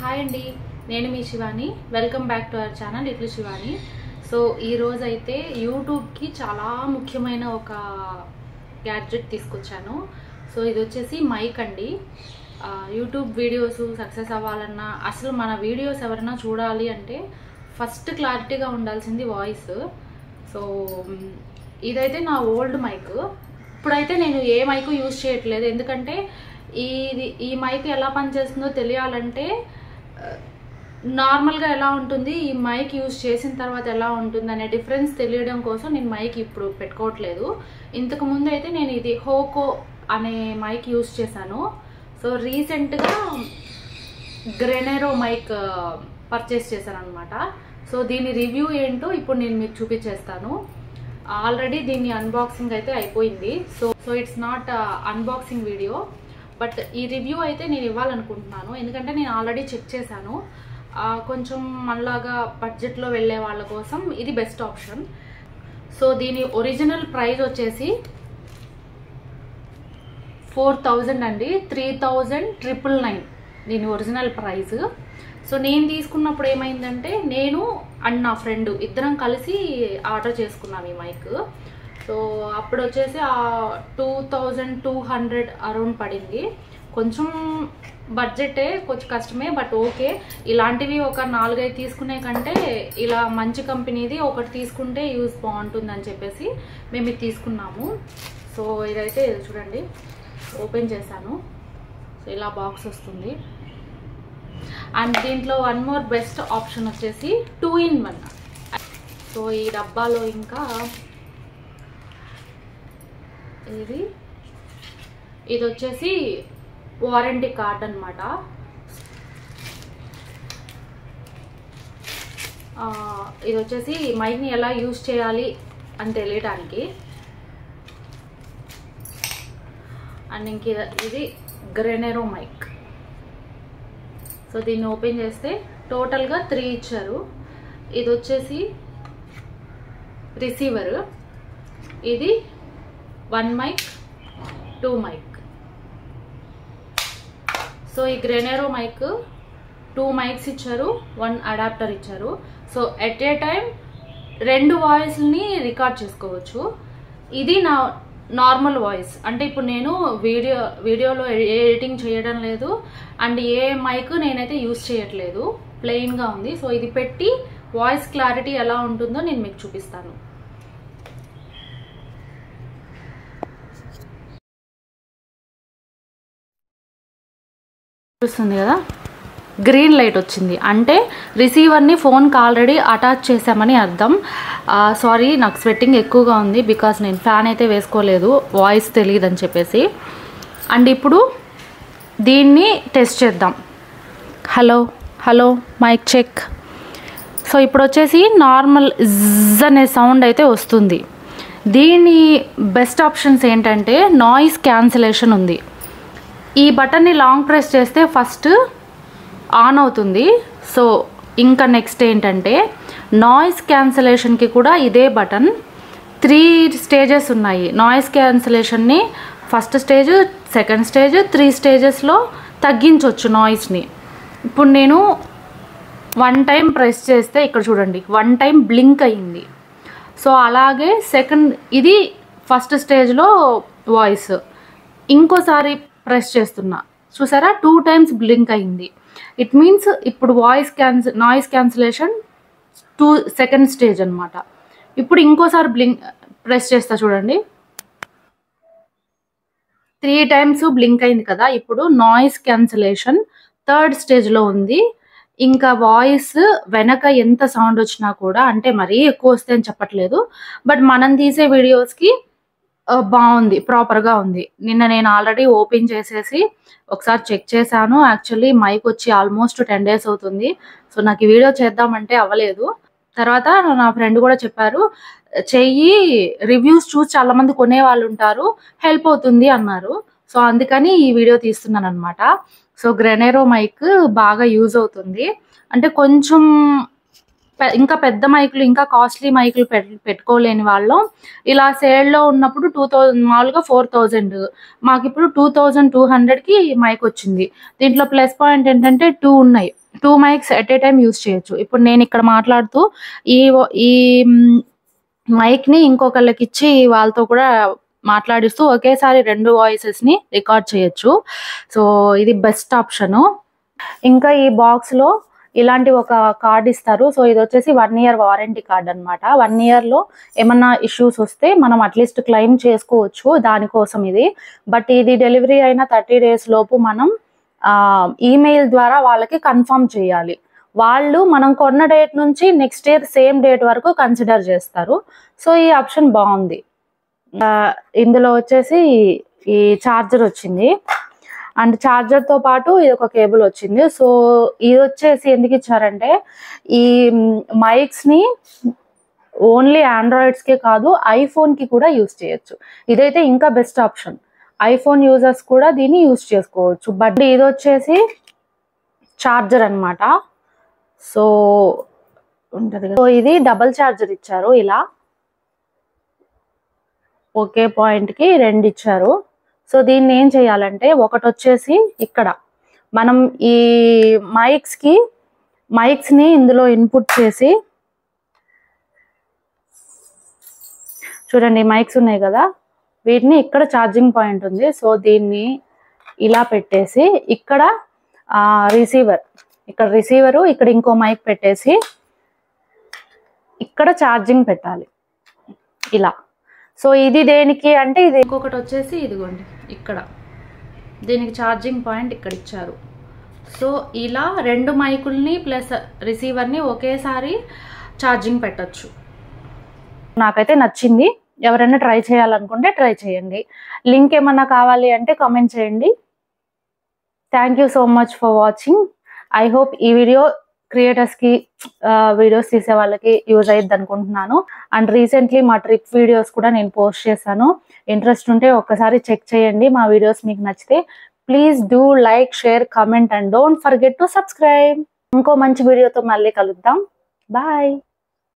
Hi అండి, నేను మీ Shivani. Welcome back to our channel little Shivani. So ఈరోజు అయితే యూట్యూబ్కి చాలా ముఖ్యమైన ఒక గ్యాడ్జెట్ తీసుకొచ్చాను. సో ఇది వచ్చేసి మైక్ అండి. యూట్యూబ్ వీడియోస్ సక్సెస్ అవ్వాలన్నా, అసలు మన వీడియోస్ ఎవరైనా చూడాలి అంటే ఫస్ట్ క్లారిటీగా ఉండాల్సింది వాయిస్. సో ఇదైతే నా ఓల్డ్ మైక్. ఇప్పుడైతే నేను ఏ మైక్ యూజ్ చేయట్లేదు, ఎందుకంటే ఈ మైక్ ఎలా పనిచేస్తుందో తెలియాలంటే నార్మల్గా ఎలా ఉంటుంది, ఈ మైక్ యూజ్ చేసిన తర్వాత ఎలా ఉంటుంది అనే డిఫరెన్స్ తెలియడం కోసం నేను మైక్ ఇప్పుడు పెట్టుకోవట్లేదు. ఇంతకు ముందు అయితే నేను ఇది హోకో అనే మైక్ యూజ్ చేశాను. సో రీసెంట్గా గ్రెనెరో మైక్ పర్చేస్ చేశాను అనమాట. సో దీని రివ్యూ ఏంటో ఇప్పుడు నేను మీకు చూపించేస్తాను. ఆల్రెడీ దీన్ని అన్బాక్సింగ్ అయితే అయిపోయింది. So it's not unboxing video, but ఈ రివ్యూ అయితే నేను ఇవ్వాలనుకుంటున్నాను, ఎందుకంటే నేను ఆల్రెడీ చెక్ చేశాను. కొంచెం మనలాగా బడ్జెట్లో వెళ్ళే వాళ్ళ కోసం ఇది బెస్ట్ ఆప్షన్. సో దీని ఒరిజినల్ ప్రైస్ వచ్చేసి 4000 అండి, 3999 దీని ఒరిజినల్ ప్రైస్. సో నేను తీసుకున్నప్పుడు ఏమైందంటే, నేను అండ్ నా ఫ్రెండ్ ఇద్దరం కలిసి ఆర్డర్ చేసుకున్నాం ఈ మైక్. సో అప్పుడు వచ్చేసి 2200 అరౌండ్ పడింది. కొంచెం బడ్జెటే, కొంచెం కష్టమే, బట్ ఓకే. ఇలాంటివి ఒక 4-5 తీసుకునే కంటే ఇలా మంచి కంపెనీది ఒకటి తీసుకుంటే యూజ్ బాగుంటుందని చెప్పేసి మేము ఇది తీసుకున్నాము. సో ఇదైతే చూడండి, ఓపెన్ చేశాను. సో ఇలా బాక్స్ వస్తుంది. అండ్ దీంట్లో వన్ మోర్ బెస్ట్ ఆప్షన్ వచ్చేసి 2-in-1. సో ఈ డబ్బాలో ఇంకా ఇది వచ్చేసి వారంటీ కార్డ్ అనమాట. ఇది వచ్చేసి మైక్ని ఎలా యూజ్ చేయాలి అని తెలియడానికి. అండ్ ఇంక ఇది గ్రెనెరో మైక్. సో దీన్ని ఓపెన్ చేస్తే టోటల్గా 3 ఇచ్చారు. ఇది వచ్చేసి రిసీవర్, ఇది 1 మైక్, 2 మైక్. సో ఈ గ్రెనెరో మైక్ 2 మైక్స్ ఇచ్చారు, 1 అడాప్టర్ ఇచ్చారు. సో ఎట్ ఏ టైం 2 వాయిస్ని రికార్డ్ చేసుకోవచ్చు. ఇది నా నార్మల్ వాయిస్, అంటే ఇప్పుడు నేను వీడియోలో ఎడిటింగ్ చేయడం లేదు, అండ్ ఏ మైక్ నేనైతే యూజ్ చేయట్లేదు, ప్లెయిన్గా ఉంది. సో ఇది పెట్టి వాయిస్ క్లారిటీ ఎలా ఉంటుందో నేను మీకు చూపిస్తాను. చూస్తుంది కదా, గ్రీన్ లైట్ వచ్చింది అంటే రిసీవర్ని ఫోన్కి ఆల్రెడీ అటాచ్ చేసామని అర్థం. సారీ, నాకు స్వెట్టింగ్ ఎక్కువగా ఉంది బికాస్ నేను ఫ్యాన్ అయితే వేసుకోలేదు, వాయిస్ తెలియదని చెప్పేసి. అండ్ ఇప్పుడు దీన్ని టెస్ట్ చేద్దాం. Hello hello mic check. So ఇప్పుడు వచ్చేసి నార్మల్ జ్ అనే సౌండ్ అయితే వస్తుంది. దీని బెస్ట్ ఆప్షన్స్ ఏంటంటే నాయిస్ క్యాన్సిలేషన్ ఉంది. ఈ బటన్ని లాంగ్ ప్రెస్ చేస్తే ఫస్ట్ ఆన్ అవుతుంది. సో ఇంకా నెక్స్ట్ ఏంటంటే నాయిస్ క్యాన్సిలేషన్కి కూడా ఇదే బటన్. 3 స్టేజెస్ ఉన్నాయి నాయిస్ క్యాన్సిలేషన్ని. ఫస్ట్ స్టేజ్, సెకండ్ స్టేజ్, 3 స్టేజెస్లో తగ్గించవచ్చు నాయిస్ని. ఇప్పుడు నేను 1 టైం ప్రెస్ చేస్తే ఇక్కడ చూడండి 1 టైం బ్లింక్ అయ్యింది. సో అలాగే ఇది ఫస్ట్ స్టేజ్లో వాయిస్. ఇంకోసారి ప్రెస్ చేస్తున్నా, చూసారా 2 టైమ్స్ బ్లింక్ అయింది. ఇట్ మీన్స్ ఇప్పుడు నాయిస్ క్యాన్సిలేషన్ సెకండ్ స్టేజ్ అనమాట. ఇప్పుడు ఇంకోసారి ప్రెస్ చేస్తా చూడండి, 3 టైమ్స్ బ్లింక్ అయింది కదా. ఇప్పుడు నాయిస్ క్యాన్సిలేషన్ థర్డ్ స్టేజ్లో ఉంది. ఇంకా వాయిస్ వెనక ఎంత సౌండ్ వచ్చినా కూడా, అంటే మరీ ఎక్కువ వస్తే అని చెప్పట్లేదు, బట్ మనం తీసే వీడియోస్కి బాగుంది, ప్రాపర్గా ఉంది. నిన్న నేను ఆల్రెడీ ఓపెన్ చేసేసి ఒకసారి చెక్ చేశాను. యాక్చువల్లీ మైక్ వచ్చి ఆల్మోస్ట్ 10 days అవుతుంది. సో నాకు ఈ వీడియో చేద్దామంటే అవ్వలేదు. తర్వాత నా ఫ్రెండ్ కూడా చెప్పారు, చెయ్యి, రివ్యూస్ చూసి చాలా మంది కొనే వాళ్ళు ఉంటారు, హెల్ప్ అవుతుంది అన్నారు. సో అందుకని ఈ వీడియో తీస్తున్నాను అనమాట. సో గ్రెనెరో మైక్ బాగా యూజ్ అవుతుంది, అంటే కొంచెం ఇంకా పెద్ద మైకులు ఇంకా కాస్ట్లీ మైకులు పెట్టుకోలేని వాళ్ళు ఇలా సేల్లో ఉన్నప్పుడు 2000 మామూలుగా 4000 మాకు ఇప్పుడు 2200కి మైక్ వచ్చింది. దీంట్లో ప్లస్ పాయింట్ ఏంటంటే 2 ఉన్నాయి. 2 mics at a time use చేయొచ్చు. ఇప్పుడు నేను ఇక్కడ మాట్లాడుతూ ఈ ఈ మైక్ని ఇంకొకళ్ళకి ఇచ్చి వాళ్ళతో కూడా మాట్లాడిస్తూ ఒకేసారి 2 వాయిసెస్ని రికార్డ్ చేయొచ్చు. సో ఇది బెస్ట్ ఆప్షను. ఇంకా ఈ బాక్స్లో ఇలాంటి ఒక కార్డ్ ఇస్తారు. సో ఇది వచ్చేసి 1 year వారంటీ కార్డ్ అనమాట. 1 yearలో ఏమన్నా ఇష్యూస్ వస్తే మనం అట్లీస్ట్ క్లెయిమ్ చేసుకోవచ్చు, దానికోసం ఇది. బట్ ఇది డెలివరీ అయిన 30 days లోపు మనం ఈమెయిల్ ద్వారా వాళ్ళకి కన్ఫర్మ్ చేయాలి. వాళ్ళు మనం కొన్న డేట్ నుంచి నెక్స్ట్ ఇయర్ సేమ్ డేట్ వరకు కన్సిడర్ చేస్తారు. సో ఈ ఆప్షన్ బాగుంది. ఇందులో వచ్చేసి ఈ ఛార్జర్ వచ్చింది అండ్ ఛార్జర్తో పాటు ఇది ఒక కేబుల్ వచ్చింది. సో ఇది వచ్చేసి ఎందుకు ఇచ్చారంటే ఈ మైక్స్ని ఓన్లీ ఆండ్రాయిడ్స్కే కాదు ఐఫోన్కి కూడా యూస్ చేయొచ్చు. ఇదైతే ఇంకా బెస్ట్ ఆప్షన్. ఐఫోన్ యూజర్స్ కూడా దీన్ని యూస్ చేసుకోవచ్చు. బట్ ఇది వచ్చేసి ఛార్జర్ అనమాట. సో ఉంటుంది. సో ఇది డబల్ ఛార్జర్ ఇచ్చారు. ఇలా ఒకే పాయింట్కి 2 ఇచ్చారు. సో దీన్ని ఏం చేయాలంటే ఒకటి వచ్చేసి ఇక్కడ మనం ఈ మైక్స్ని ఇందులో ఇన్పుట్ చేసి చూడండి, మైక్స్ ఉన్నాయి కదా, వీటిని ఇక్కడ ఛార్జింగ్ పాయింట్ ఉంది. సో దీన్ని ఇలా పెట్టేసి ఇక్కడ రిసీవరు ఇక్కడ ఇంకో మైక్ పెట్టేసి ఇక్కడ ఛార్జింగ్ పెట్టాలి ఇలా. సో ఇది దేనికి అంటే ఇది ఇంకొకటి వచ్చేసి ఇదిగోండి ఇక్కడ దీనికి ఛార్జింగ్ పాయింట్ ఇక్కడ ఇచ్చారు. సో ఇలా 2 మైకుల్ని ప్లస్ రిసీవర్ని ఒకేసారి ఛార్జింగ్ పెట్టచ్చు. నాకైతే నచ్చింది. ఎవరైనా ట్రై చేయాలనుకుంటే ట్రై చేయండి. లింక్ ఏమన్నా కావాలి అంటే కామెంట్ చేయండి. Thank you so much for watching. I hope ఈ వీడియో క్రియేటర్స్కి వీడియోస్ తీసే వాళ్ళకి యూజ్ అయ్యిద్ది అనుకుంటున్నాను. అండ్ రీసెంట్లీ మా ట్రిప్ వీడియోస్ కూడా నేను పోస్ట్ చేశాను. ఇంట్రెస్ట్ ఉంటే ఒక్కసారి చెక్ చేయండి. మా వీడియోస్ మీకు నచ్చితే please do like, share, comment and don't forget to subscribe. ఇంకో మంచి వీడియోతో మళ్ళీ కలుద్దాం. బాయ్.